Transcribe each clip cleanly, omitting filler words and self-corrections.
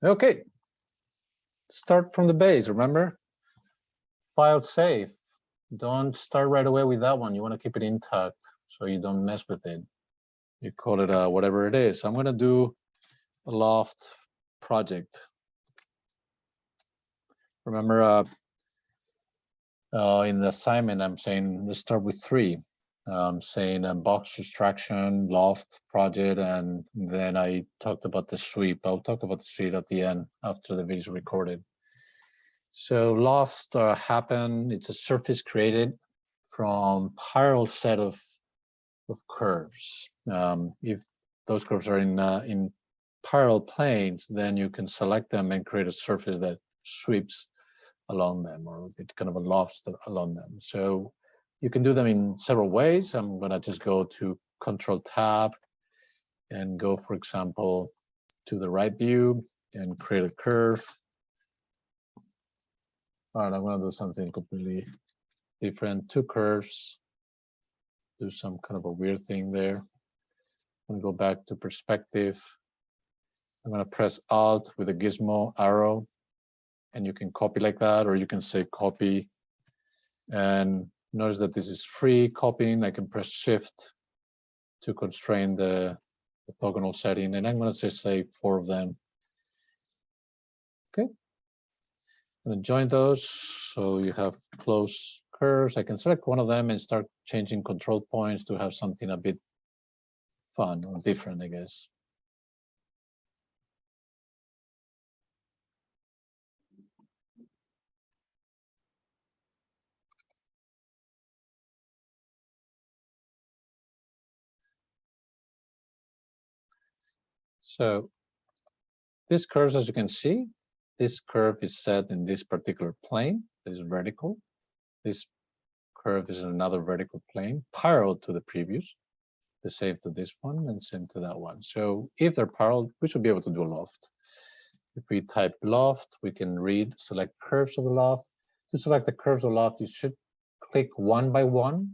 Okay, start from the base, remember? File save. Don't start right away with that one. You want to keep it intact so you don't mess with it. You call it whatever it is. I'm going to do a loft project. Remember, in the assignment, I'm saying let's start with 3. I'm saying a box abstraction, loft project, and then I talked about the sweep. I'll talk about the sweep at the end after the video is recorded. So lofts happen. It's a surface created from parallel set of curves. If those curves are in parallel planes, then you can select them and create a surface that sweeps along them, or it kind of a lofts along them. So you can do them in several ways. I'm going to just go to Control Tab and go, for example, to the right view and create a curve. All right, I'm going to do something completely different. 2 curves. Do some kind of a weird thing there. I'm going to go back to perspective. I'm going to press Alt with a gizmo arrow, and you can copy like that, or you can say copy. And notice that this is free copying. I can press Shift to constrain the orthogonal setting, and I'm going to just say 4 of them. Okay. I'm going to join those so you have close curves. I can select one of them and start changing control points to have something a bit fun or different, I guess. So this curve, as you can see, this curve is set in this particular plane that is vertical. This curve is in another vertical plane, parallel to the previous. The same to this one and same to that one. So if they're parallel, we should be able to do a loft. If we type loft, we can select curves of the loft. To select the curves of the loft, you should click one by one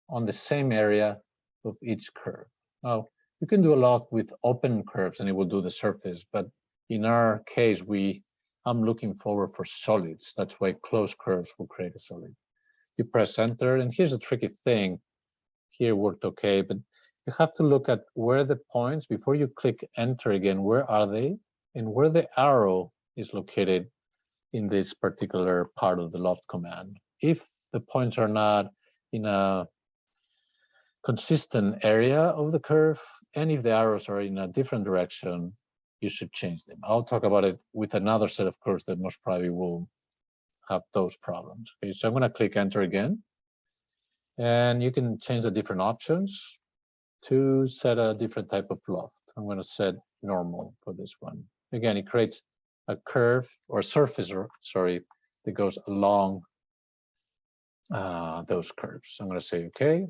on the same area of each curve. Now, you can do a loft with open curves and it will do the surface, but in our case, I'm looking forward for solids. That's why closed curves will create a solid. You press enter, and here's a tricky thing. Here worked okay, but you have to look at where the points, before you click enter again, where are they? And where the arrow is located in this particular part of the loft command. If the points are not in a consistent area of the curve, and if the arrows are in a different direction, you should change them. I'll talk about it with another set of curves that most probably will have those problems. Okay, so I'm going to click enter again, and you can change the different options to set a different type of loft. I'm going to set normal for this one. Again, it creates a curve or surface, that goes along those curves. I'm going to say okay.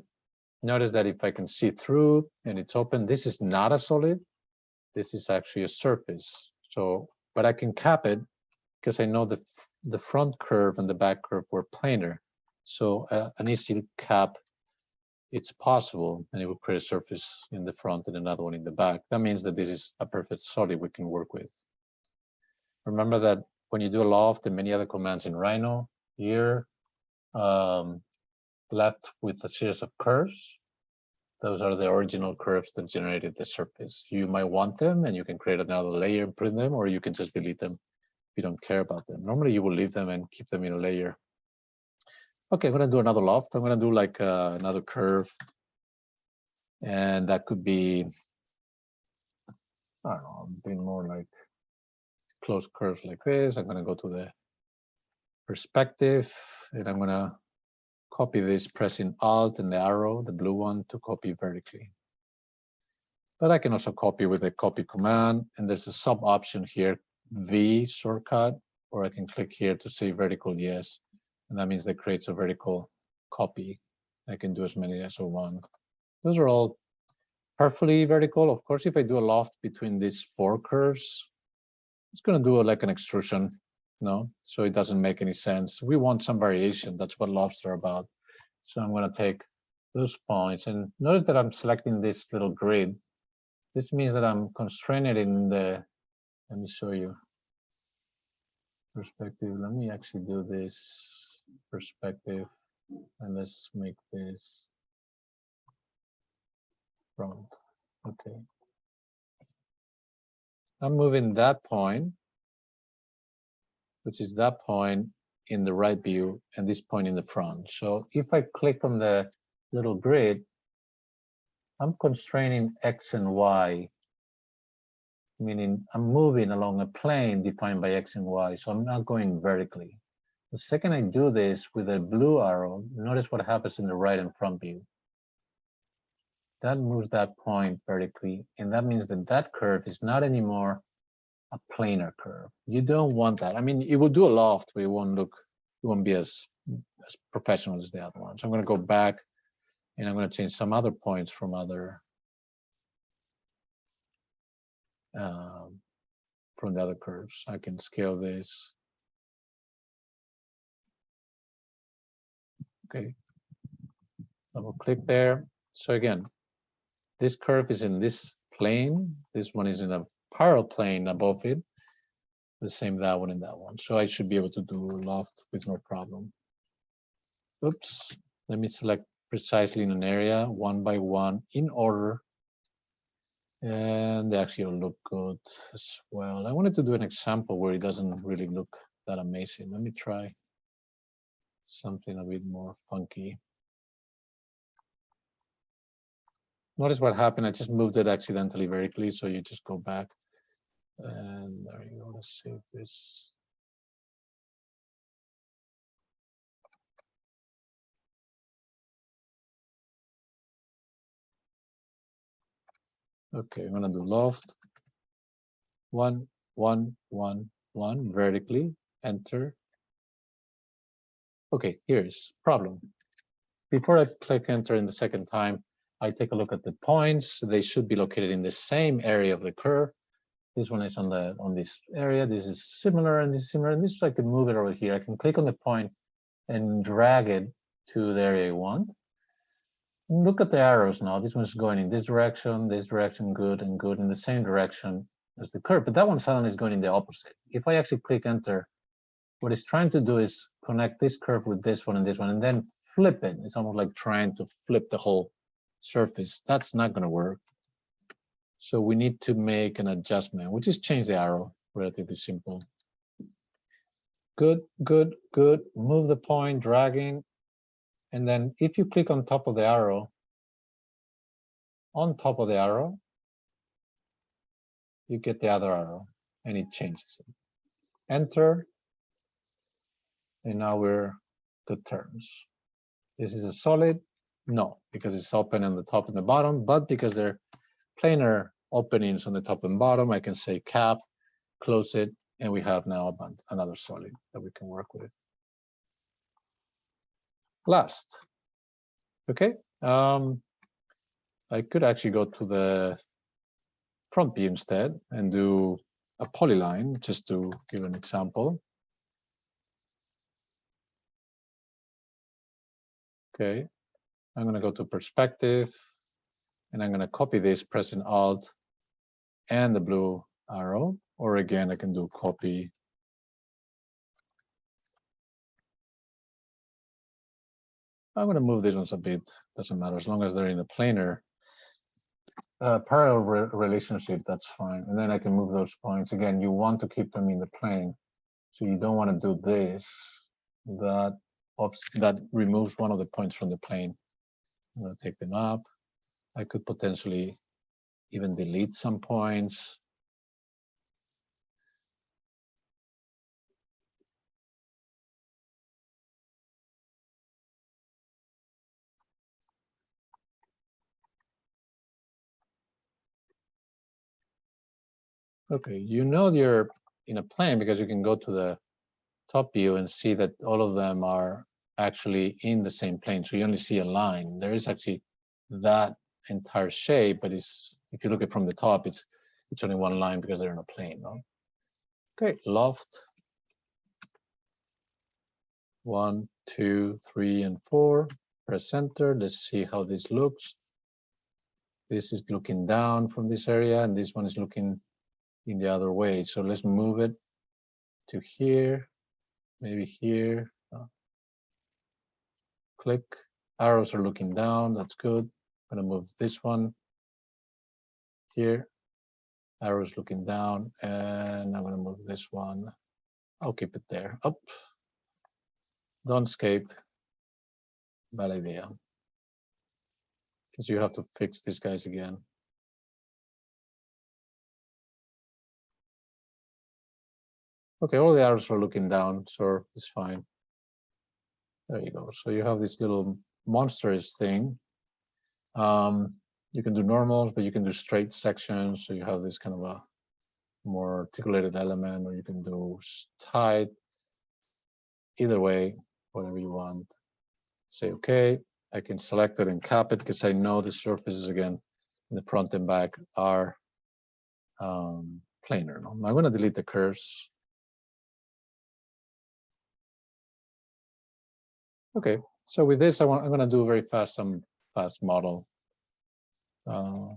Notice that if I can see through and it's open, this is not a solid. This is actually a surface. So, but I can cap it because I know the front curve and the back curve were planar. So an easy cap, it's possible, and it will create a surface in the front and another one in the back. That means that this is a perfect solid we can work with. Remember that when you do a loft and many other commands in Rhino, here, left with a series of curves. Those are the original curves that generated the surface. You might want them, and you can create another layer and print them, or you can just delete them if you don't care about them. Normally, you will leave them and keep them in a layer. Okay, I'm going to do another loft. I'm going to do like another curve. And that could be, I don't know, a bit more like closed curves like this. I'm going to go to the perspective, and I'm going to copy this, pressing Alt and the arrow, the blue one, to copy vertically. But I can also copy with the copy command, and there's a sub option here, V shortcut, or I can click here to say vertical yes, and that means that creates a vertical copy. I can do as many as I want. Those are all perfectly vertical. Of course, if I do a loft between these 4 curves, it's going to do like an extrusion, no? So it doesn't make any sense. We want some variation. That's what lofts are about. So I'm going to take those points, and notice that I'm selecting this little grid. This means that I'm constraining it in the Let me show you perspective. Let me actually do this perspective, and let's make this front. Okay. I'm moving that point, which is that point in the right view, and this point in the front. So if I click on the little grid, I'm constraining X and Y, meaning I'm moving along a plane defined by X and Y, so I'm not going vertically. The second I do this with a blue arrow, notice what happens in the right and front view. That moves that point vertically, and that means that that curve is not anymore a planar curve. You don't want that. I mean, it will do a loft, but it won't be as professional as the other one. So I'm going to go back, and I'm going to change some other points from other from the other curves. I can scale this. Okay, double click there. So again, this curve is in this plane. This one is in a parallel plane above it. The same that one and that one. So I should be able to do loft with no problem. Oops, let me select precisely in an area, one by one, in order. And they actually will look good as well. I wanted to do an example where it doesn't really look that amazing. Let me try something a bit more funky. Notice what happened. I just moved it accidentally vertically, so you just go back. And there you go. Let's save this. Okay, I'm gonna do loft. 1, 1, 1, 1 vertically. Enter. Okay, here's problem. Before I click enter in the second time, I take a look at the points. They should be located in the same area of the curve. This one is on this area. This is similar, and this is similar. And this, I can move it over here. I can click on the point and drag it to the area I want. Look at the arrows now. This one's going in this direction, good, and good, in the same direction as the curve. But that one suddenly is going in the opposite. If I actually click enter, what it's trying to do is connect this curve with this one, and then flip it. It's almost like trying to flip the whole surface. That's not going to work. So we need to make an adjustment, which is change the arrow. Relatively simple. Good, good, good. Move the point, dragging. And then if you click on top of the arrow, you get the other arrow, and it changes it. Enter. And now we're good terms. This is a solid. No, because it's open on the top and the bottom, but because they're planar openings on the top and bottom, I can say cap, close it, and we have now another solid that we can work with. Last. Okay. I could actually go to the front view instead and do a polyline, just to give an example. Okay. I'm going to go to perspective, and I'm going to copy this, pressing Alt and the blue arrow, or again, I can do copy. I'm going to move these ones a bit, doesn't matter, as long as they're in a planar parallel relationship, that's fine. And then I can move those points. Again, you want to keep them in the plane, so you don't want to do this. That removes one of the points from the plane. I'm going to take them up. I could potentially even delete some points. Okay, you know you're in a plane because you can go to the top view and see that all of them are actually in the same plane. So you only see a line. There is actually that entire shape, but if you look at it from the top, it's only one line because they're in a plane. No? Okay, loft. 1, 2, 3, and 4. Press enter. Let's see how this looks. This is looking down from this area, and this one is looking in the other way. So let's move it to here, maybe here. Click. Arrows are looking down. That's good. I'm gonna move this one here. Arrows looking down, and I'm gonna move this one. I'll keep it there. Up. Don't escape. Bad idea. Because you have to fix these guys again. Okay, all the arrows are looking down, so it's fine. There you go. So you have this little monstrous thing. You can do normals, but you can do straight sections. So you have this kind of a more articulated element, or you can do tight. Either way, whatever you want. Say okay. I can select it and cap it because I know the surfaces again in the front and back are planar. I'm going to delete the curves. Okay, so with this, I'm going to do very fast, some fast model. I'm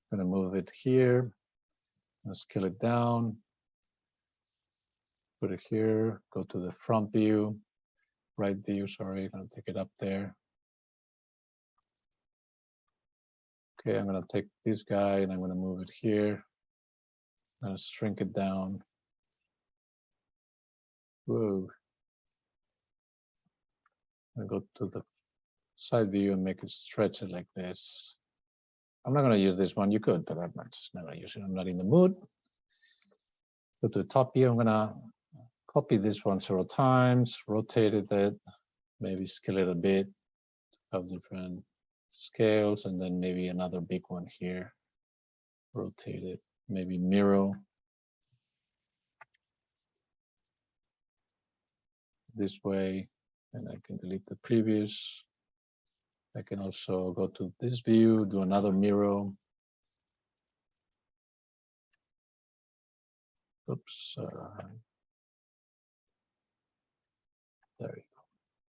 going to move it here. I'm going to scale it down. Put it here. Go to the front view, right view. Sorry, I'm going to take it up there. Okay, I'm going to take this guy and I'm going to move it here. I'm going to shrink it down. Whoa. I'm going to go to the side view and make it stretch it like this. I'm not going to use this one. You could, but I'm just not going to use it. I'm not in the mood. Go to the top view. I'm going to copy this one several times, rotate it, maybe scale it a bit, have different scales, and then maybe another big one here. Rotate it, maybe mirror this way, and I can delete the previous. I can also go to this view, do another mirror. Oops. There you go.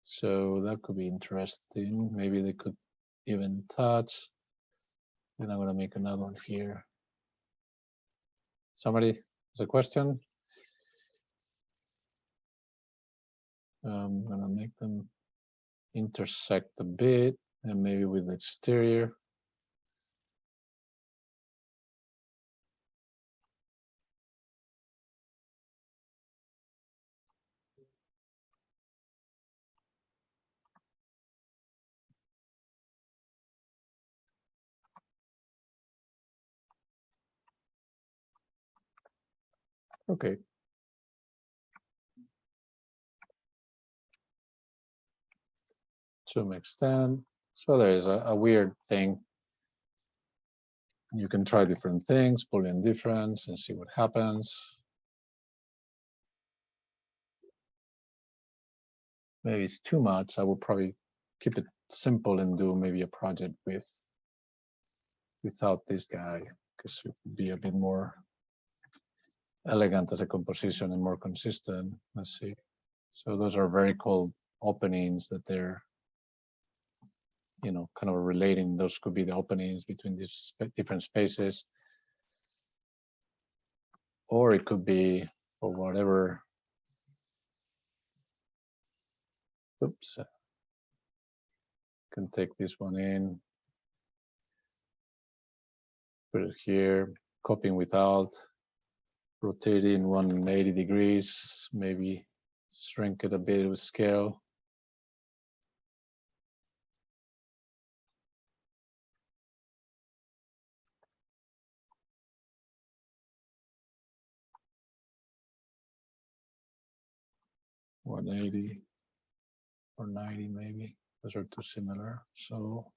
So that could be interesting. Maybe they could even touch. Then I'm going to make another one here. Somebody has a question? I'm going to make them intersect a bit, and maybe with the exterior. Okay. Zoom extend. So there is a weird thing. You can try different things, Boolean difference, and see what happens. Maybe it's too much. I will probably keep it simple and do maybe a project without this guy, because it would be a bit more elegant as a composition and more consistent. Let's see. So those are very cold openings that they're, you know, kind of relating. Those could be the openings between these different spaces. Or it could be for whatever. Oops. Can take this one in. Put it here. Copying without. Rotating 180 degrees. Maybe shrink it a bit with scale. $180 or 90 maybe. Those are too similar. So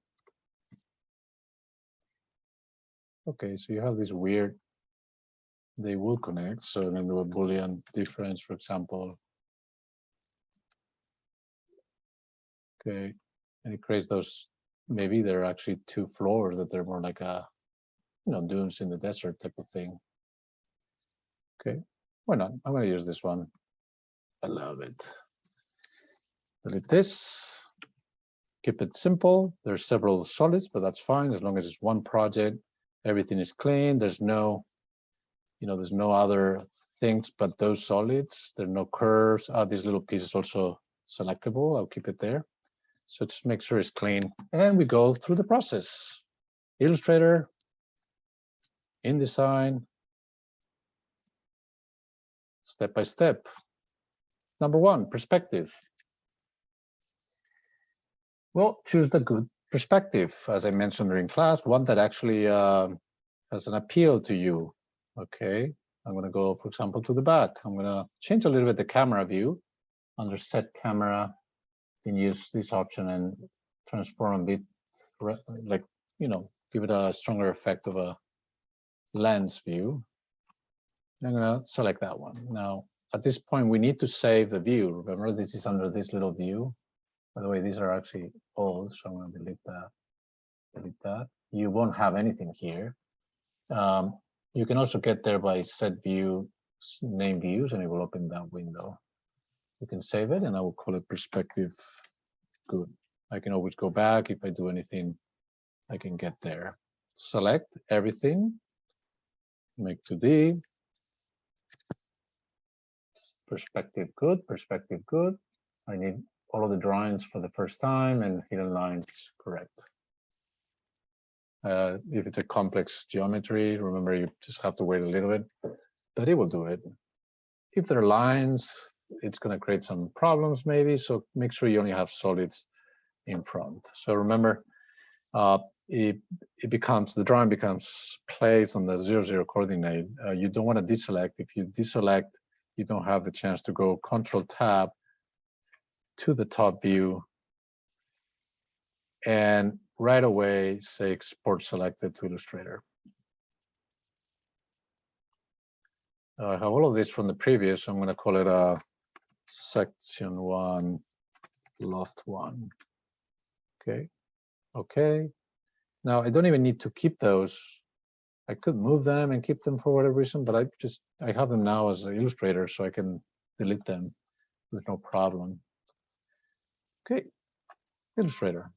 okay, so you have this weird, they will connect. So I'm gonna do a Boolean difference, for example. Okay, and it creates those, maybe they're actually two floors that they're more like a, you know, dunes in the desert type of thing. Okay, why not? I'm gonna use this one. I love it. Delete this. Keep it simple. There's several solids, but that's fine as long as it's one project. Everything is clean. There's no there's no other things but those solids. There are no curves. This little piece is also selectable. I'll keep it there. So just make sure it's clean. And we go through the process. Illustrator, InDesign, step by step. Number one, perspective. Well, choose the good perspective, as I mentioned during class, one that actually has an appeal to you. Okay, I'm going to go, for example, to the back. I'm going to change a little bit the camera view. Under set camera, you can use this option and transform a bit, like, give it a stronger effect of a lens view. I'm going to select that one. Now, at this point, we need to save the view. Remember, this is under this little view. By the way, these are actually old, so I'm going to delete that. Delete that. You won't have anything here. You can also get there by set view, name views, and it will open that window. You can save it, and I will call it perspective good. I can always go back. If I do anything, I can get there. Select everything. Make 2D. Perspective good, perspective good. I need all of the drawings for the first time and hidden lines correct. If it's a complex geometry, remember you just have to wait a little bit, but it will do it. If there are lines, it's going to create some problems maybe, so make sure you only have solids in front. So remember, the drawing becomes placed on the 0, 0 coordinate. You don't want to deselect. If you deselect, you don't have the chance to go Control-Tab to the top view and right away say export selected to Illustrator. I have all of this from the previous, so I'm going to call it a section 1, loft 1. Okay. Okay. Now I don't even need to keep those. I could move them and keep them for whatever reason, but I have them now as an Illustrator, so I can delete them with no problem. Okay. Illustrator.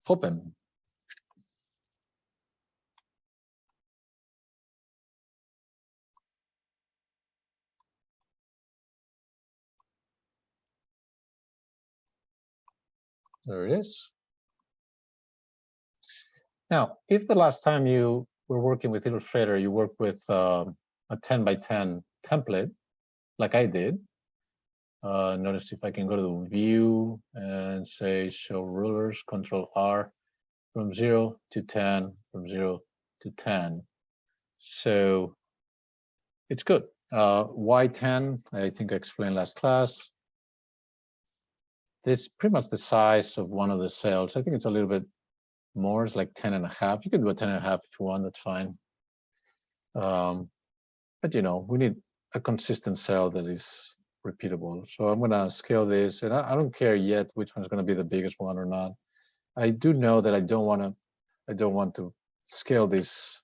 Open. There it is. Now, if the last time you were working with Illustrator, you worked with a 10 by 10 template, like I did, notice if I can go to the view and say show rulers, Control-R, from 0 to 10, from 0 to 10. So it's good. Why 10? I think I explained last class. It's pretty much the size of one of the cells. I think it's a little bit more. It's like 10.5. You can do a 10.5 if you want. That's fine. But we need a consistent cell that is repeatable. So I'm going to scale this, and I don't care yet which one's going to be the biggest one or not. I do know that I don't want to scale this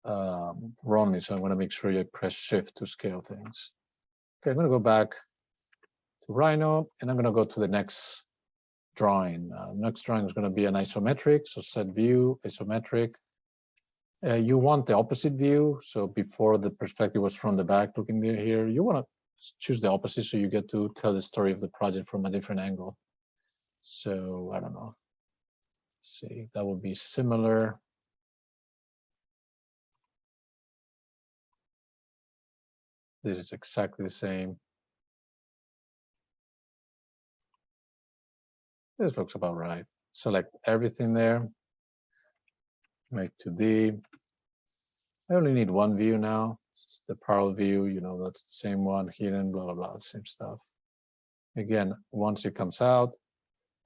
wrongly, so I'm going to make sure you press Shift to scale things. Okay, I'm going to go back to Rhino, and I'm going to go to the next drawing. Next drawing is going to be an isometric, so set view, isometric. You want the opposite view, so before the perspective was from the back looking here, you want to choose the opposite so you get to tell the story of the project from a different angle. So I don't know. Let's see, that would be similar. This is exactly the same. This looks about right. Select everything there. Make 2D. I only need one view now. It's the parallel view, that's the same one, hidden, blah, blah, blah, same stuff. Again, once it comes out,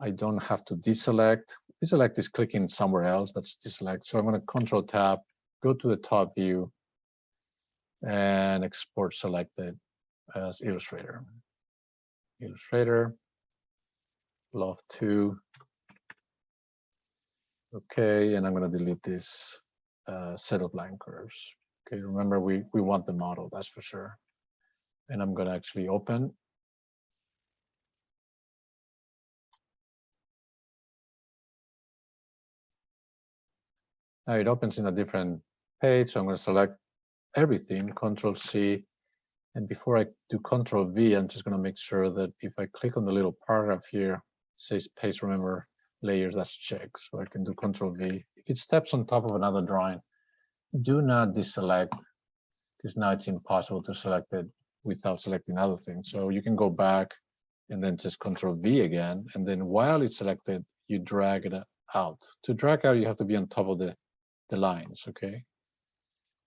I don't have to deselect. Deselect is clicking somewhere else, that's deselect. So I'm going to Control-Tab, go to the top view, and export selected as Illustrator. Illustrator, loft 2. Okay, and I'm going to delete this set of line curves. Okay, remember we want the model, that's for sure. And I'm going to actually open. Now it opens in a different page, so I'm going to select everything, Control C. And before I do Control V, I'm just going to make sure that if I click on the little paragraph here, it says paste remember layers, that's checked. So I can do Control V. If it steps on top of another drawing, do not deselect, because now it's impossible to select it without selecting other things. So you can go back and then just Control V again. And then while it's selected, you drag it out. To drag out, you have to be on top of the lines, okay?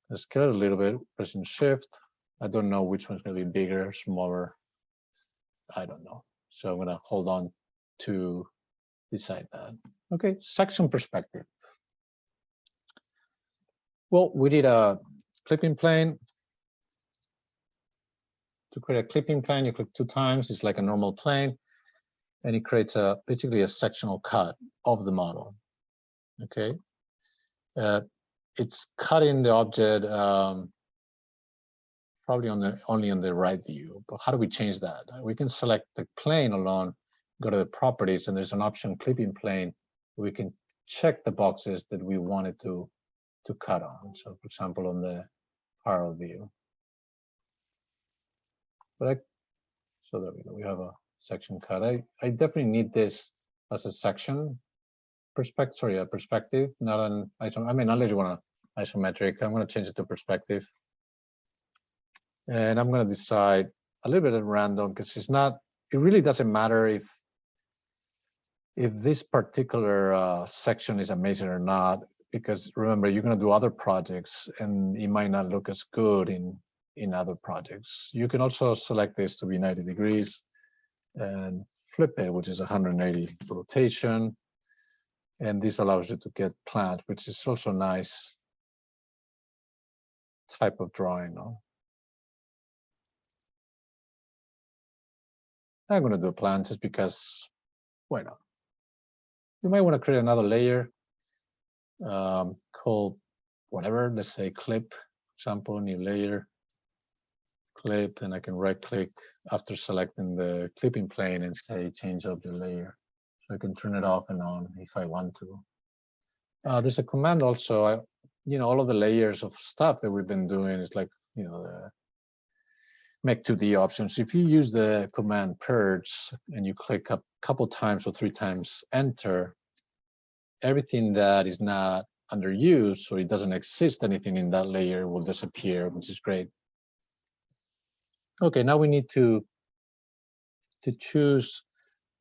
Let's scale it a little bit, pressing Shift. I don't know which one's going to be bigger, smaller. I don't know. So I'm going to hold on to decide that. Okay, section perspective. Well, we did a clipping plane. To create a clipping plane, you click 2 times. It's like a normal plane, and it creates basically a sectional cut of the model. Okay, it's cutting the object probably only on the right view. But how do we change that? We can select the plane alone, go to the properties, and there's an option clipping plane. We can check the boxes that we wanted to cut on. So, for example, on the parallel view. So there we go. We have a section cut. I definitely need this as a section perspective. Sorry, a perspective, not an isometric. I mean, unless you want an isometric, I'm going to change it to perspective. And I'm going to decide a little bit at random, because it's not. It really doesn't matter if this particular section is amazing or not, because remember, you're going to do other projects, and it might not look as good in other projects. You can also select this to be 90 degrees and flip it, which is 180 rotation. And this allows you to get plant, which is also nice type of drawing. No? I'm going to do a plant just because, why not? You might want to create another layer called whatever, let's say clip, example, new layer. Clip, and I can right click after selecting the clipping plane and say change object layer. So I can turn it off and on if I want to. There's a command also. All of the layers of stuff that we've been doing is like, the make 2D options. If you use the command purge and you click a couple times or 3 times enter, everything that is not under use, so it doesn't exist anything in that layer, will disappear, which is great. Okay, now we need to choose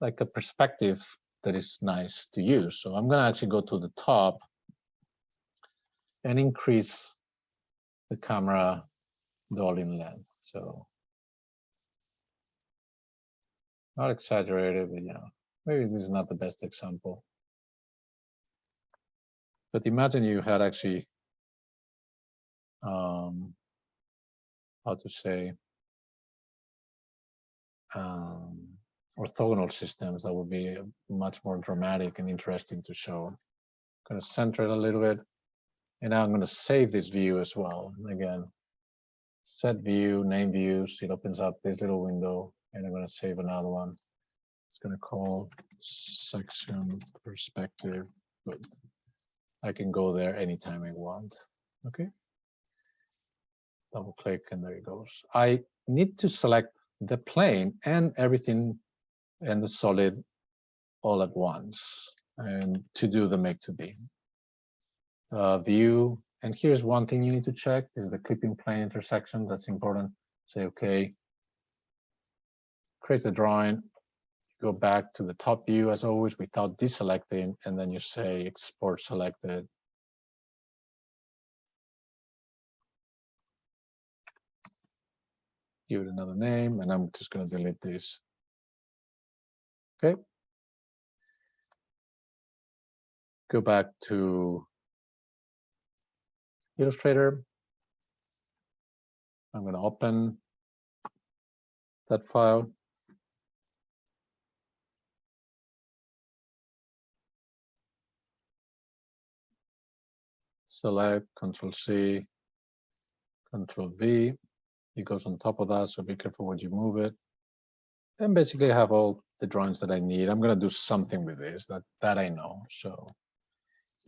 like a perspective that is nice to use. So I'm going to actually go to the top and increase the camera dolly length. So not exaggerated, but maybe this is not the best example. But imagine you had actually, how to say, orthogonal systems that would be much more dramatic and interesting to show. I'm going to center it a little bit, and now I'm going to save this view as well. Again, set view, name views. It opens up this little window, and I'm going to save another one. It's going to call section perspective. Good. I can go there anytime I want. Okay. Double click, and there it goes. I need to select the plane and everything and the solid all at once, and to do the make 2D view. And here's one thing you need to check: is the clipping plane intersection. That's important. Say okay. Create the drawing. Go back to the top view as always without deselecting, and then you say export selected. Give it another name, and I'm just going to delete this. Okay. Go back to Illustrator. I'm going to open that file. Select, Control C, Control V. It goes on top of that, so be careful when you move it. And basically I have all the drawings that I need. I'm going to do something with this that I know. So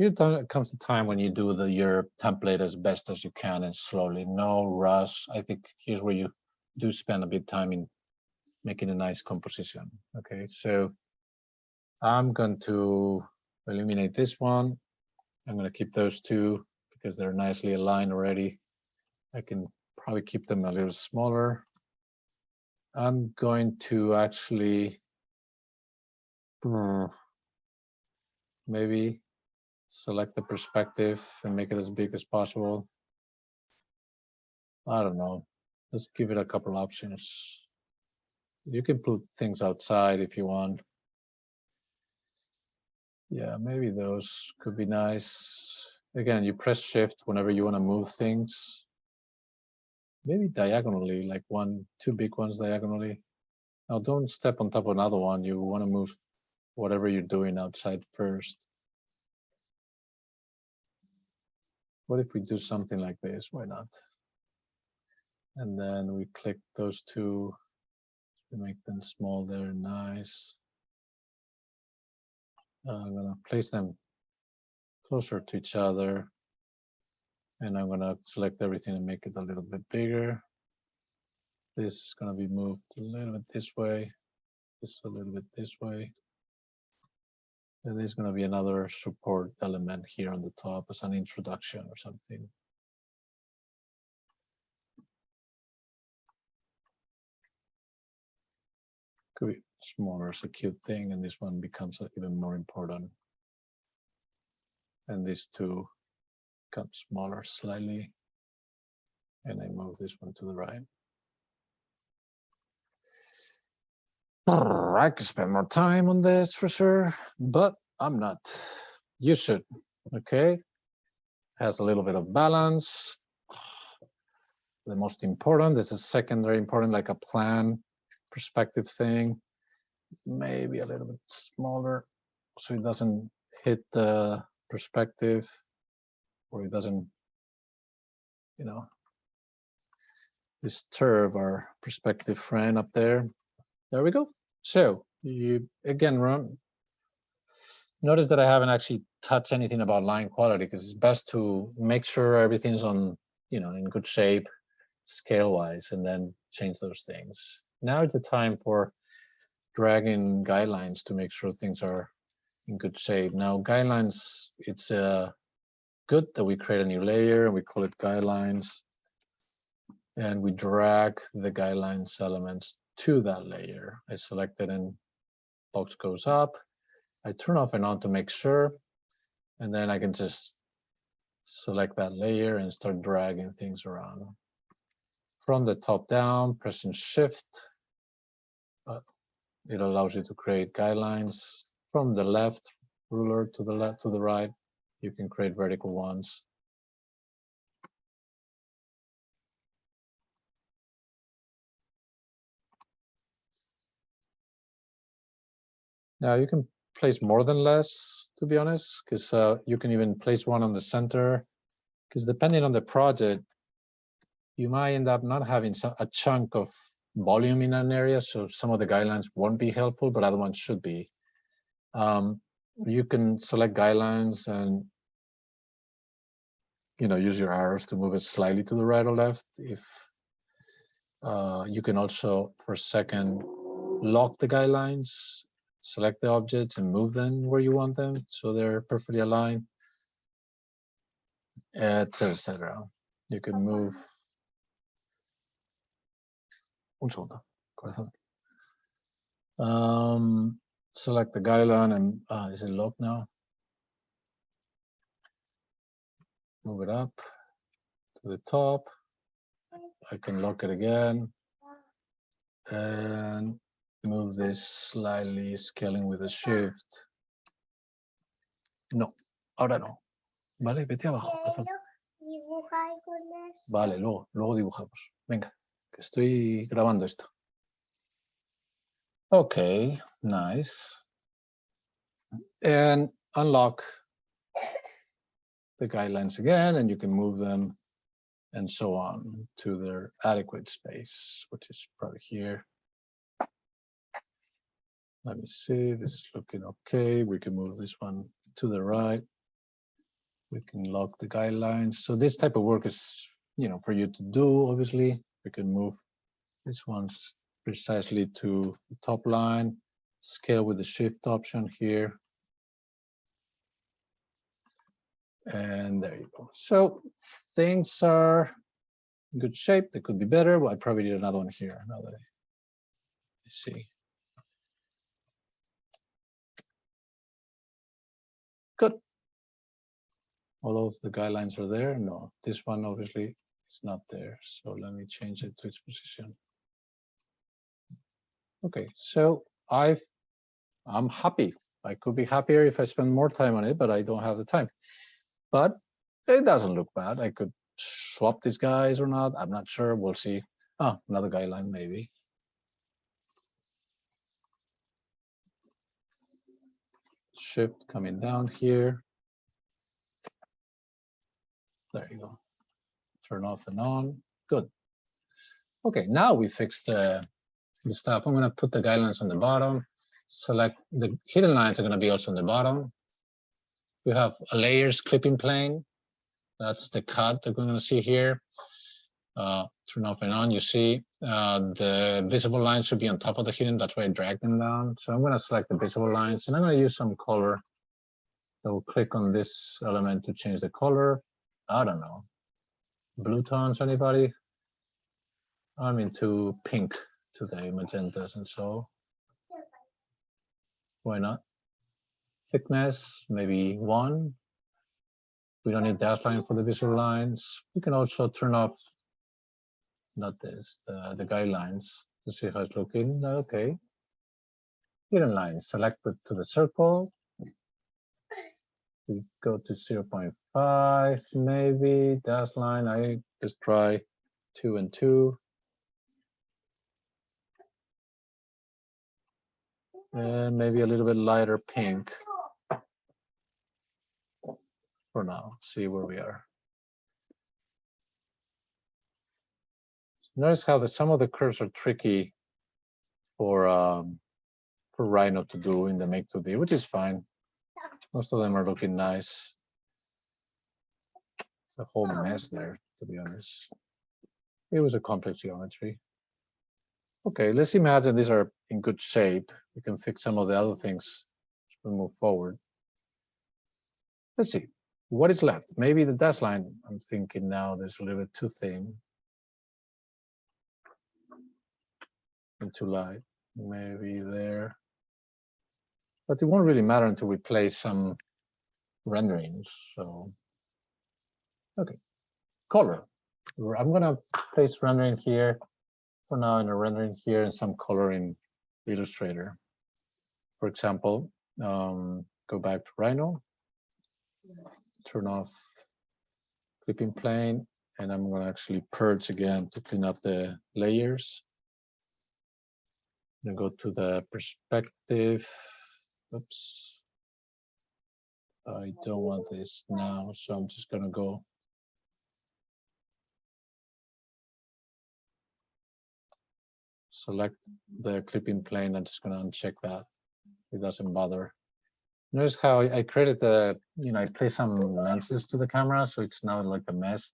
Here comes the time when you do your template as best as you can and slowly, no rush. I think here's where you do spend a bit of time in making a nice composition. Okay, so I'm going to eliminate this one. I'm going to keep those two because they're nicely aligned already. I can probably keep them a little smaller. I'm going to actually maybe select the perspective and make it as big as possible. I don't know. Let's give it a couple options. You can put things outside if you want. Yeah, maybe those could be nice. Again, you press shift whenever you want to move things. Maybe diagonally, like two big ones diagonally. Now don't step on top of another one. You want to move whatever you're doing outside first. What if we do something like this? Why not? And then we click those two to make them small there, nice. I'm gonna place them closer to each other. And I'm gonna select everything and make it a little bit bigger. This is gonna be moved a little bit this way. This a little bit this way. And there's gonna be another support element here on the top as an introduction or something. Could be smaller as a cute thing, and this one becomes even more important. And these two become smaller slightly. And I move this one to the right. I could spend more time on this for sure, but I'm not. You should, okay? Has a little bit of balance. The most important, this is secondary important, like a plan perspective thing. Maybe a little bit smaller so it doesn't hit the perspective or it doesn't, disturb our perspective friend up there. There we go. So you again notice that I haven't actually touched anything about line quality because it's best to make sure everything's on, in good shape, scale wise, and then change those things. Now is the time for dragging guidelines to make sure things are in good shape. Now guidelines, it's good that we create a new layer and we call it guidelines. And we drag the guidelines elements to that layer. I select it and box goes up. I turn off and on to make sure. And then I can just select that layer and start dragging things around. From the top down, pressing shift, it allows you to create guidelines. From the left ruler to the left, to the right, you can create vertical ones. Now you can place more than less, to be honest, because you can even place one on the center, because depending on the project, you might end up not having a chunk of volume in an area, so some of the guidelines won't be helpful, but other ones should be. You can select guidelines and use your arrows to move it slightly to the right or left. If you can also, for a second, lock the guidelines, select the objects and move them where you want them so they're perfectly aligned, etc., etc. You can move. Un segundo, corazón. Select the guideline and is it locked now? Move it up to the top. I can lock it again and move this slightly, scaling with a shift. No, ahora no. Vale, vete abajo. Vale, luego dibujamos. Venga, que estoy grabando esto. Okay, nice. And unlock the guidelines again, and you can move them and so on to their adequate space, which is probably here. Let me see, this is looking okay. We can move this one to the right. We can lock the guidelines. So this type of work is, for you to do, obviously. We can move this one's precisely to the top line, scale with the shift option here. And there you go. So things are in good shape. They could be better, but I probably need another one here now that I see. Good. All of the guidelines are there. No, this one obviously is not there. So let me change it to its position. Okay, so I'm happy. I could be happier if I spend more time on it, but I don't have the time. But it doesn't look bad. I could swap these guys or not. I'm not sure. We'll see. Oh, another guideline maybe. Shift coming down here. There you go. Turn off and on. Good. Okay, now we fixed the stuff. I'm going to put the guidelines on the bottom. Select the hidden lines are going to be also on the bottom. We have a layers clipping plane. That's the cut that we're going to see here. Turn off and on. You see the visible lines should be on top of the hidden. That's why I drag them down. So I'm going to select the visible lines, and I'm going to use some color. I will click on this element to change the color. I don't know. Blue tones, anybody? I'm into pink today, magentas, and so why not? Thickness, maybe 1. We don't need dash line for the visual lines. We can also turn off, not this, the guidelines to see how it's looking. Okay. Hidden lines, select it to the circle. We go to 0.5, maybe dash line. I just try 2 and 2. And maybe a little bit lighter pink for now. See where we are. Notice how some of the curves are tricky for Rhino to do in the Make 2D, which is fine. Most of them are looking nice. It's a whole mess there, to be honest. It was a complex geometry. Okay, let's imagine these are in good shape. We can fix some of the other things as we move forward. Let's see, what is left? Maybe the dash line, I'm thinking now there's a little bit too thin and too light. Maybe there. But it won't really matter until we place some renderings. So, okay, color. I'm gonna place rendering here for now, and a rendering here, and some color in Illustrator. For example, go back to Rhino, turn off clipping plane, and I'm gonna actually purge again to clean up the layers. Then go to the perspective. Oops. I don't want this now, so I'm just gonna go. Select the clipping plane. I'm just gonna uncheck that. It doesn't bother. Notice how I created I placed some lenses to the camera, so it's now like a mess.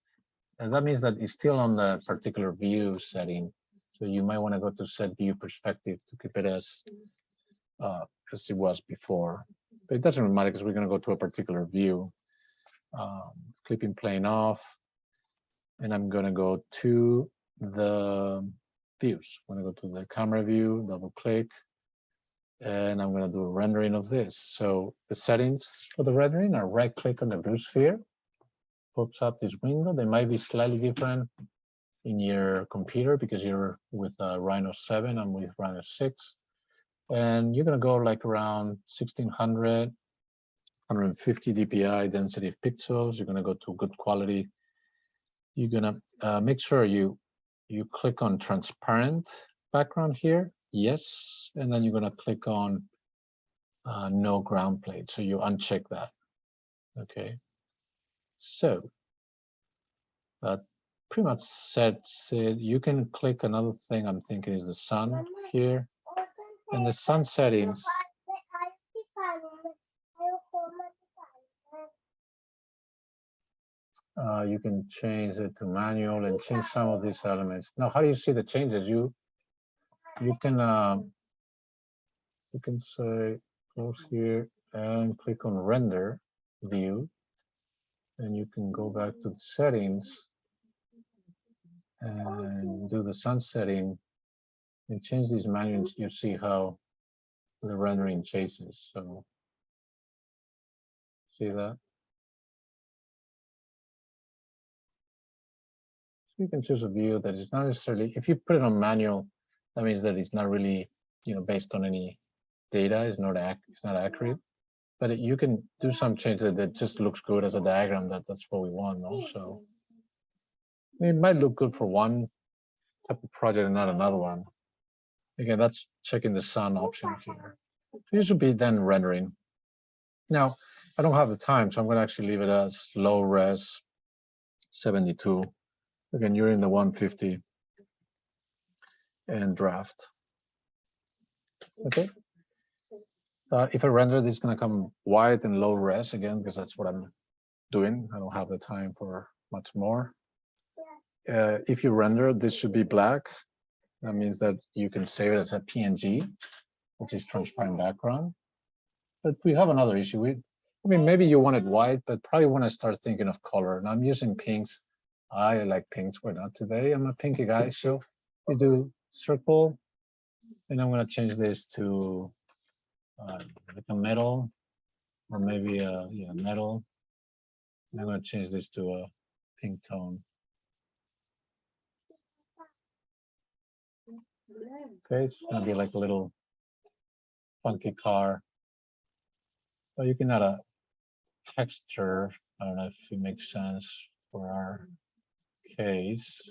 And that means that it's still on the particular view setting. So you might want to go to set view perspective to keep it as it was before. But it doesn't really matter because we're going to go to a particular view. Clipping plane off, and I'm going to go to the views. I'm going to go to the camera view, double click, and I'm going to do a rendering of this. So the settings for the rendering are right click on the blue sphere, pops up this window. They might be slightly different in your computer because you're with Rhino 7, I'm with Rhino 6. And you're going to go like around 1600, 150 dpi density of pixels. You're going to go to good quality. You're going to make sure you click on transparent background here. Yes. And then you're going to click on no ground plate. So you uncheck that. Okay. So that pretty much sets it. You can click another thing I'm thinking is the sun here. And the sun settings. You can change it to manual and change some of these elements. Now, how do you see the changes? You can say close here and click on render view, and you can go back to the settings and do the sun setting and change these manuals. You see how the rendering changes. So see that? So you can choose a view that is not necessarily, if you put it on manual, that means that it's not really, based on any data, it's not accurate. But you can do some change that just looks good as a diagram. That's what we want also. It might look good for one type of project and not another one. Again, that's checking the sun option here. So you should be then rendering. Now, I don't have the time, so I'm going to actually leave it as low res 72. Again, you're in the 150 and draft. Okay. If I render, this is going to come wide and low res again, because that's what I'm doing. I don't have the time for much more. If you render, this should be black. That means that you can save it as a PNG, which is transparent background. But we have another issue. I mean, maybe you want it white, but probably want to start thinking of color. And I'm using pinks. I like pinks. Why not today? I'm a pinky guy. So you do circle, and I'm going to change this to like a metal, or maybe metal. And I'm going to change this to a pink tone. Okay, it's going to be like a little funky car. So you can add a texture. I don't know if it makes sense for our case.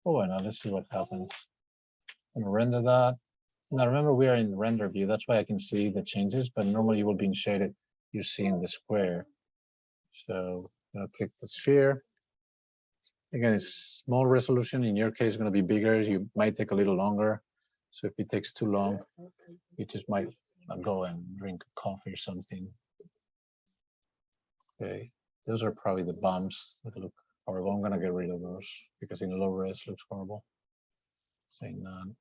Oh, now let's see what happens. I'm gonna render that. Now remember, we are in render view. That's why I can see the changes, but normally you will be in shaded. You see in the square. So I'm gonna click the sphere. Again, it's small resolution. In your case, it's gonna be bigger. You might take a little longer. So if it takes too long, you just might go and drink coffee or something. Okay, those are probably the bumps that look horrible. I'm gonna get rid of those because in low res looks horrible. Say none.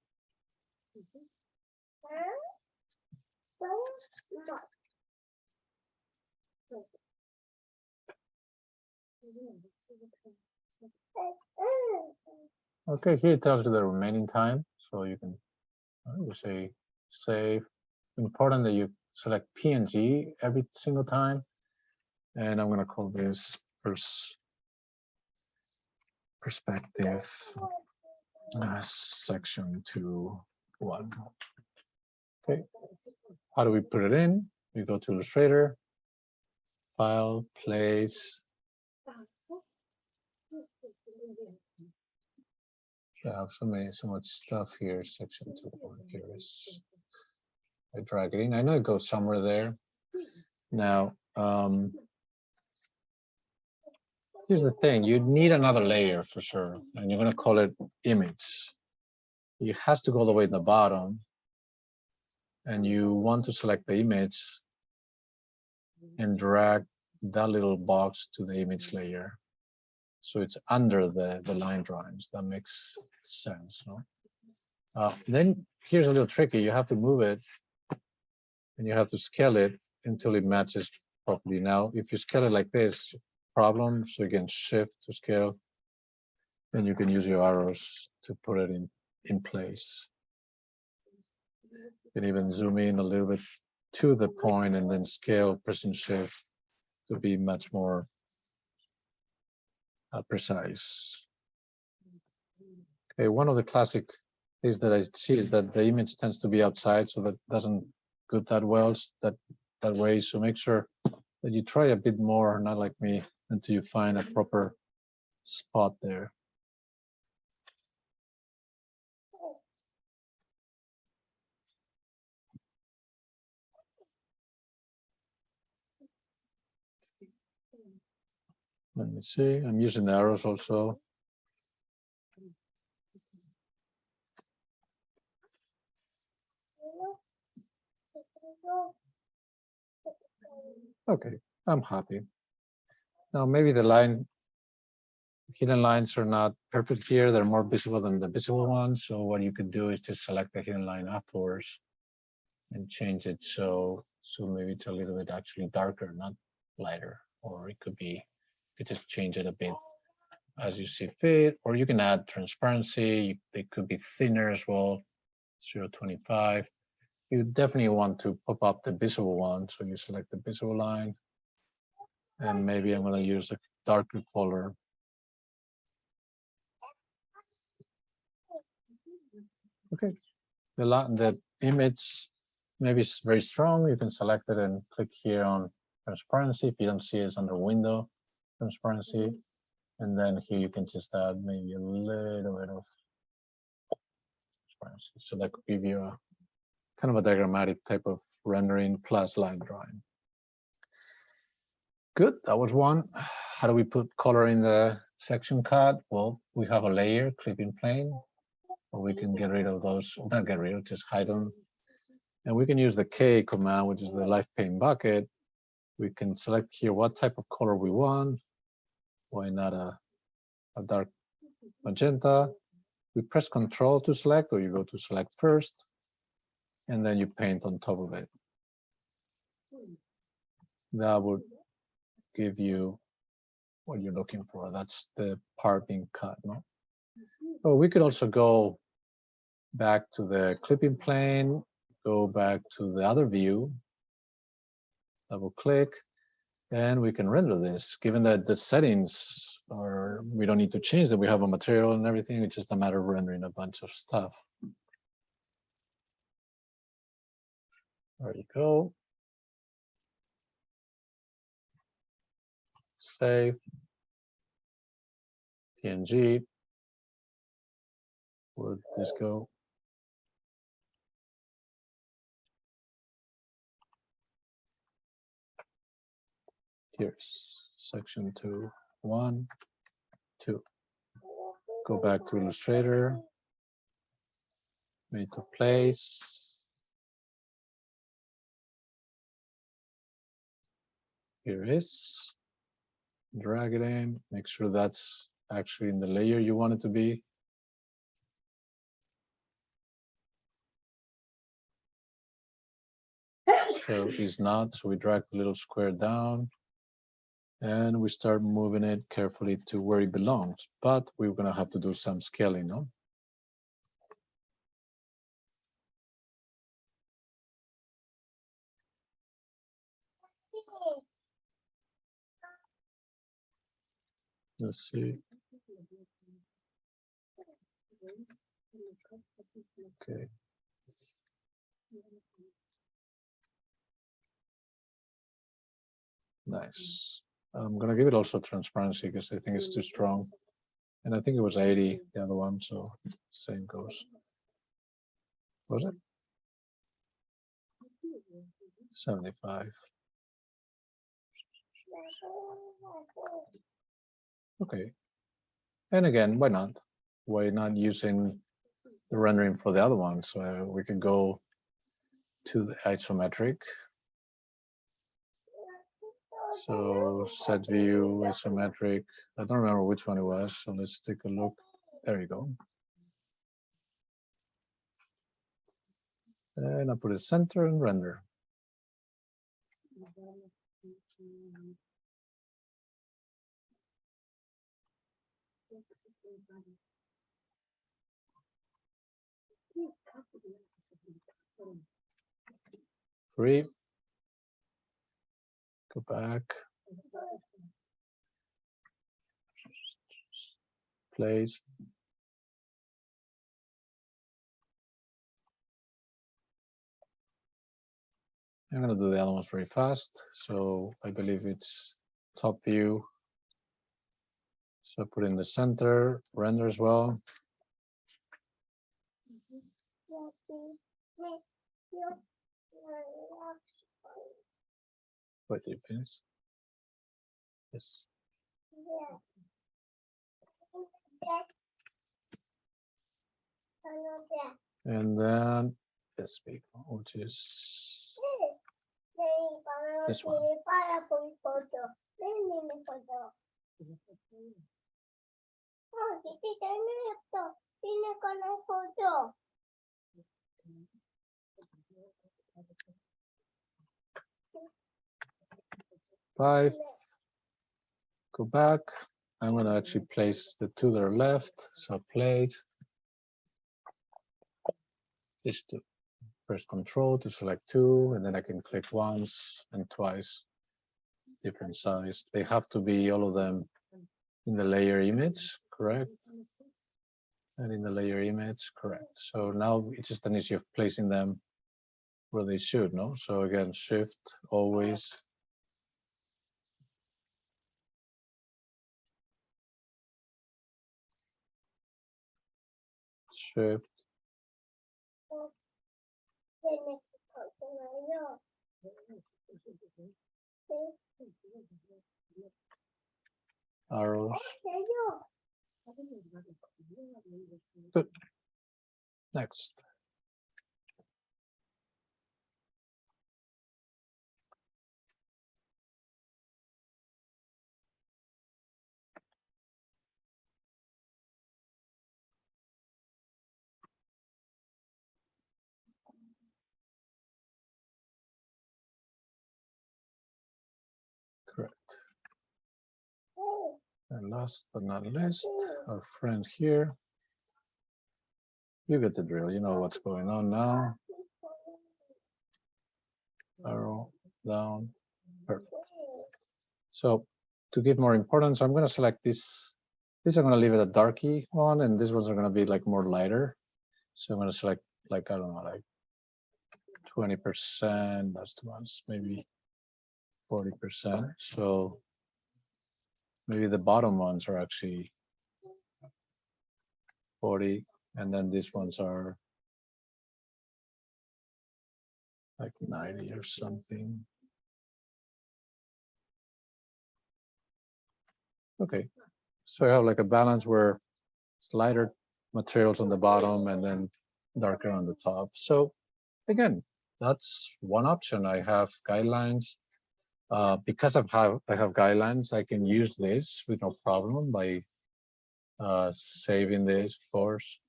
Okay, here it tells you the remaining time, so you can say save. Important that you select PNG every single time, and I'm going to call this perspective section 2.1. Okay, how do we put it in? We go to Illustrator, File, Place. I have so much stuff here. Section 2.1 here is. I drag it in. I know it goes somewhere there. Now, here's the thing. You need another layer for sure, and you're going to call it image. It has to go all the way to the bottom, and you want to select the image and drag that little box to the image layer. So it's under the line drawings. That makes sense, no? Then here's a little tricky. You have to move it, and you have to scale it until it matches properly. Now, if you scale it like this, problem, so you can shift to scale, and you can use your arrows to put it in place. You can even zoom in a little bit to the point and then scale, pressing shift to be much more precise. Okay, one of the classic things that I see is that the image tends to be outside, so that doesn't go that well that way. So make sure that you try a bit more, not like me, until you find a proper spot there. Let me see, I'm using the arrows also. Okay, I'm happy. Now maybe the line Hidden lines are not perfect here. They're more visible than the visible ones. So what you could do is just select the hidden line afterwards and change it so maybe it's a little bit actually darker, not lighter. Or it could be, you could just change it a bit as you see fit, or you can add transparency. They could be thinner as well, 0.25. You definitely want to pop up the visible one. So you select the visible line, and maybe I'm going to use a darker color. Okay, the image maybe is very strong. You can select it and click here on transparency. If you don't see it, it's under window transparency. And then here you can just add maybe a little bit of transparency. So that could give you a kind of a diagrammatic type of rendering plus line drawing. Good, that was one. How do we put color in the section cut? Well, we have a layer, clipping plane, or we can get rid of those, not get rid of, just hide them. And we can use the K command, which is the live paint bucket. We can select here what type of color we want. Why not a dark magenta? We press Control to select, or you go to select first, and then you paint on top of it. That would give you what you're looking for. That's the part being cut, no? Oh, we could also go back to the clipping plane, go back to the other view, double click, and we can render this. Given that the settings are, we don't need to change them, we have a material and everything, it's just a matter of rendering a bunch of stuff. There you go. Save. PNG. Where did this go? Here's section 2, 1, 2. Go back to Illustrator. We need to place. Here it is. Drag it in. Make sure that's actually in the layer you want it to be. So it's not, so we drag the little square down and we start moving it carefully to where it belongs, but we're gonna have to do some scaling, no? Let's see. Okay. Nice. I'm gonna give it also transparency because I think it's too strong. And I think it was 80, the other one, so same goes. Was it? 75. Okay. And again, why not? Why not using the rendering for the other one? So we can go to the isometric. So set view, isometric. I don't remember which one it was. So let's take a look. There you go. And I put it center and render. Three. Go back. Place. I'm going to do the other ones very fast. So I believe it's top view. So put in the center, render as well. Wait, did you finish? Yes. And then this big one, which is this one. Five. Go back. I'm going to actually place the two that are left. So plate. These two. Press Control to select two, and then I can click once and twice. Different size. They have to be all of them in the layer image, correct? And in the layer image, correct. So now it's just an issue of placing them where they should, no? So again, Shift, always. Shift. Arrows. Good. Next. Correct. And last but not least, our friend here. You get the drill. You know what's going on now. Arrow down. Perfect. So to give more importance, I'm going to select this. This I'm going to leave it a darky one, and these ones are going to be like more lighter. So I'm going to select like, I don't know, like 20%. That's the ones, maybe 40%. So maybe the bottom ones are actually 40, and then these ones are like 90 or something. Okay, so I have like a balance where it's lighter materials on the bottom and then darker on the top. So again, that's one option. I have guidelines. Because I have guidelines, I can use this with no problem by saving this, of course.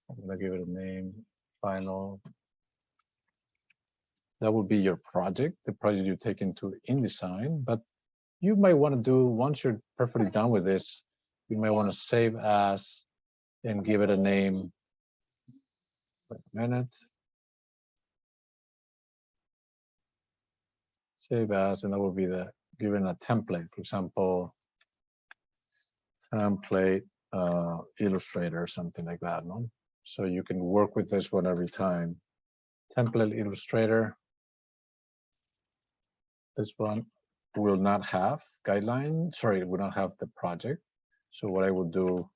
I'm gonna give it a name, final. That will be your project, the project you take into InDesign. But you might want to do, once you're perfectly done with this, you might want to save as and give it a name. Wait a minute. Save as, and that will be the given a template, for example, template Illustrator or something like that, no? So you can work with this one every time. Template Illustrator. This one will not have guideline. Sorry, it will not have the project. So what I would do,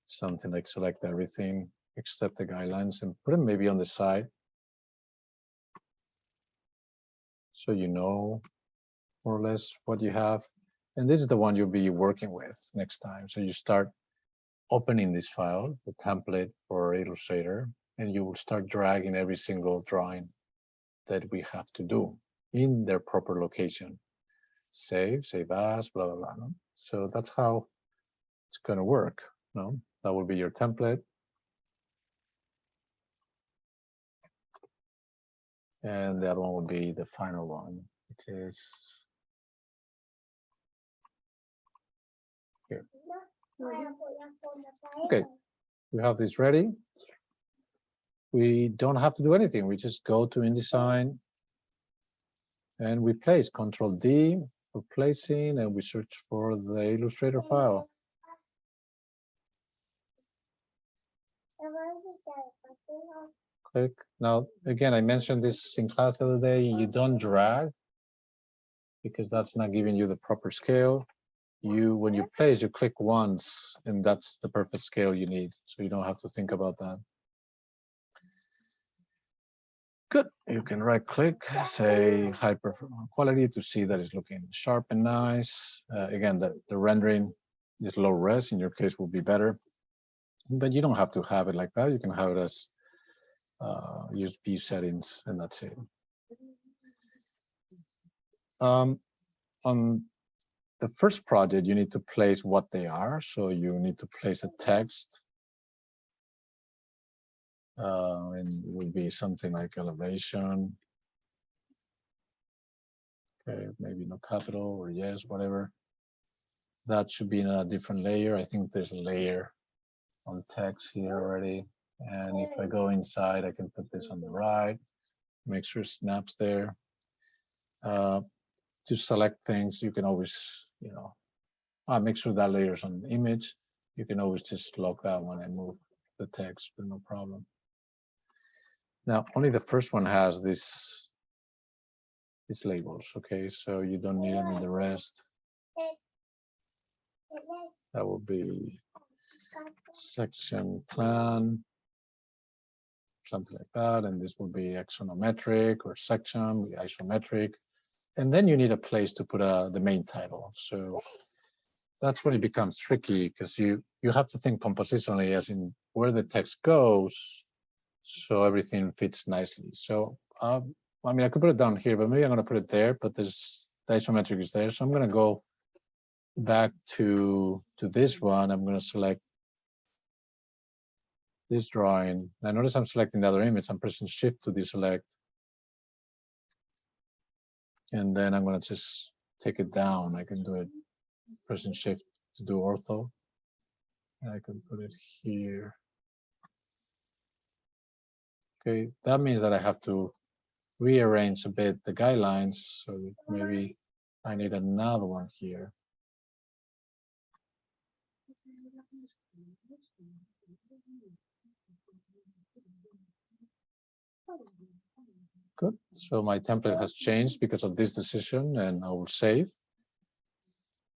something like select everything except the guidelines and put them maybe on the side. So you know more or less what you have. And this is the one you'll be working with next time. So you start opening this file, the template for Illustrator, and you will start dragging every single drawing that we have to do in their proper location. Save as, blah, blah, blah. No? So that's how it's going to work. No? That will be your template. And the other one will be the final one, which is here. Okay, we have this ready. We don't have to do anything. We just go to InDesign and we place Control D for placing, and we search for the Illustrator file. Click. Now, again, I mentioned this in class the other day. You don't drag because that's not giving you the proper scale. When you place, you click once, and that's the perfect scale you need. So you don't have to think about that. Good. You can right click, say high performance quality to see that it's looking sharp and nice. Again, the rendering is low res. In your case, will be better. But you don't have to have it like that. You can have it as use view settings, and that's it. On the first project, you need to place what they are. So you need to place a text. And it will be something like elevation. Okay, maybe no capital or yes, whatever. That should be in a different layer. I think there's a layer on text here already. And if I go inside, I can put this on the right, make sure it snaps there. To select things, you can always, make sure that layer's on the image. You can always just lock that one and move the text with no problem. Now, only the first one has these labels, okay? So you don't need any of the rest. That will be section plan, something like that. And this will be axonometric or section, isometric. And then you need a place to put the main title. So that's when it becomes tricky, because you have to think compositionally, as in where the text goes, so everything fits nicely. So I mean, I could put it down here, but maybe I'm going to put it there. But there's the isometric is there, so I'm going to go back to this one. I'm going to select this drawing. Now notice I'm selecting the other image. I'm pressing Shift to deselect, and then I'm going to just take it down. I can do it pressing Shift to do ortho. And I can put it here. Okay, that means that I have to rearrange a bit the guidelines. So maybe I need another one here. Good. So my template has changed because of this decision, and I will save.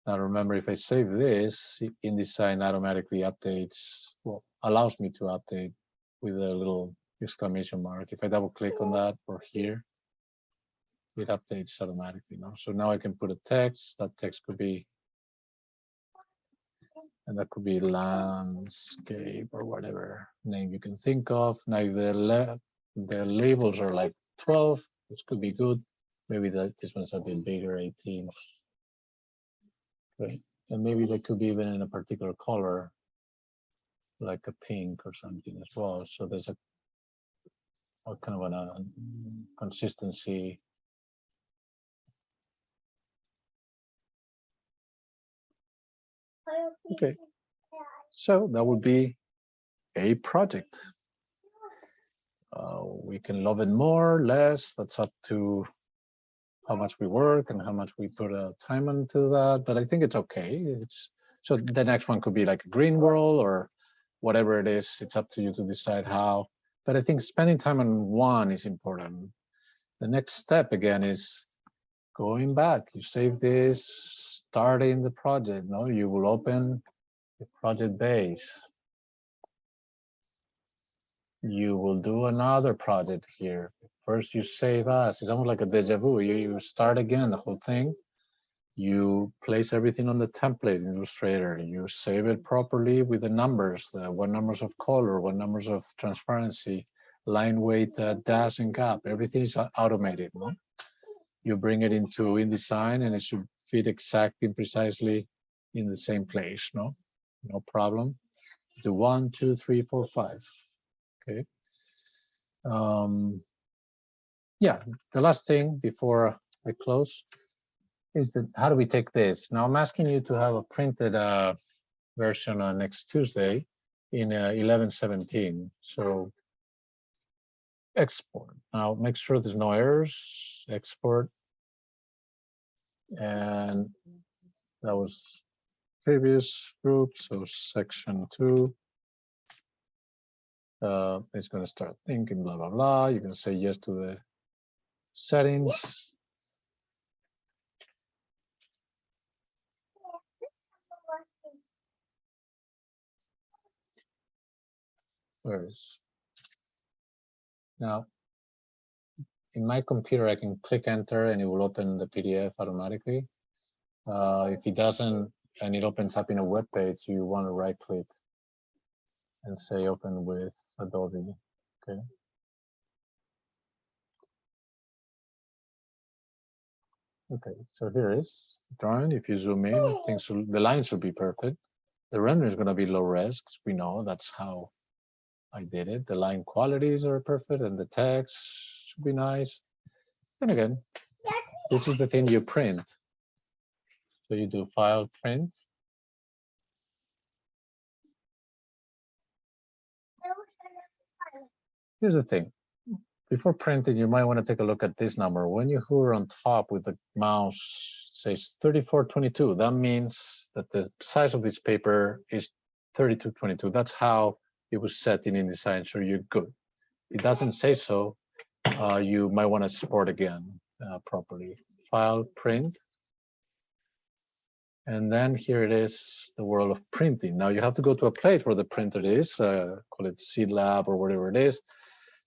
Now remember, if I save this, InDesign automatically updates, well, allows me to update with a little exclamation mark. If I double click on that or here, it updates automatically. So now I can put a text. That text could be, and that could be landscape or whatever name you can think of. Now if the labels are like 12, which could be good. Maybe this one's a bit bigger, 18. Okay. And maybe they could be even in a particular color, like a pink or something as well. So there's a kind of a consistency. Okay, so that would be a project. We can love it more, less. That's up to how much we work and how much we put time into that. But I think it's okay. So the next one could be like a green world or whatever it is. It's up to you to decide how. But I think spending time on one is important. The next step again is going back. You save this, starting the project. You will open the project base. You will do another project here. First, you save as. It's almost like a deja vu. You start again the whole thing. You place everything on the template in Illustrator. You save it properly with the numbers, what numbers of color, what numbers of transparency, line weight, dash and gap. Everything is automated. You bring it into InDesign and it should fit exactly and precisely in the same place. No problem. Do 1, 2, 3, 4, 5. Okay. Yeah, the last thing before I close is that how do we take this? Now I'm asking you to have a printed version next Tuesday in 11:17. So export. Now make sure there's no errors. Export. And that was previous group. So section 2. It's going to start thinking, blah, blah, blah. You're going to say yes to the settings. Now, in my computer, I can click enter and it will open the PDF automatically. If it doesn't, and it opens up in a web page, you want to right click and say open with Adobe. Okay. Okay, so here is the drawing. If you zoom in, the line should be perfect. The render is going to be low res. We know that's how I did it. The line qualities are perfect and the text should be nice. And again, this is the thing you print. So you do file print. Here's the thing. Before printing, you might want to take a look at this number. When you hover on top with the mouse, says 3422. That means that the size of this paper is 3222. That's how it was set in InDesign, so you're good. If it doesn't say so, you might want to export again properly. File, print. And then here it is, the world of printing. Now you have to go to a place where the printer is, call it Seed Lab or whatever it is.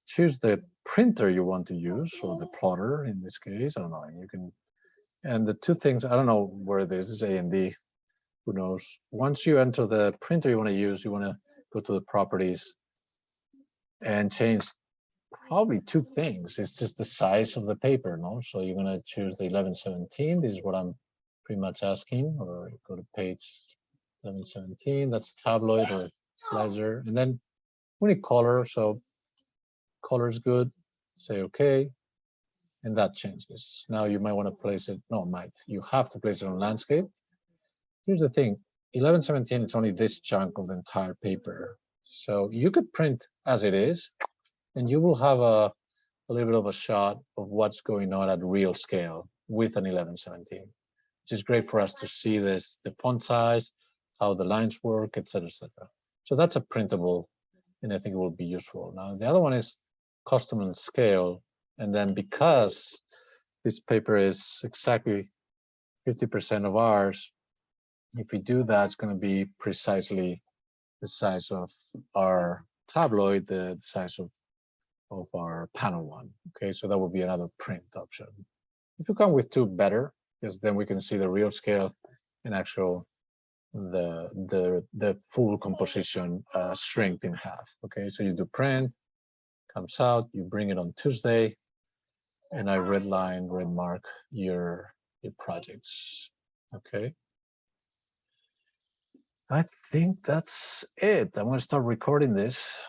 Choose the printer you want to use, or the plotter in this case. I don't know. You can, and the two things, I don't know where this is A and D. Who knows? Once you enter the printer you want to use, you want to go to the properties and change probably two things. It's just the size of the paper, no? So you're going to choose the 1117. This is what I'm pretty much asking, or go to page 1117. That's tabloid or ledger. And then we need color. So color is good. Say okay. And that changes. Now you might want to place it. No, you have to place it on landscape. Here's the thing. 1117, it's only this chunk of the entire paper. So you could print as it is, and you will have a little bit of a shot of what's going on at real scale with an 1117, which is great for us to see this, the font size, how the lines work, et cetera, et cetera. So that's a printable, and I think it will be useful. Now, the other one is custom and scale. And then because this paper is exactly 50% of ours, if we do that, it's going to be precisely the size of our tabloid, the size of our panel one. Okay, so that would be another print option. If you come with two, better, because then we can see the real scale and actual the full composition shrink in half. Okay, so you do print, comes out, you bring it on Tuesday, and I red mark your projects. Okay. I think that's it. I'm going to start recording this.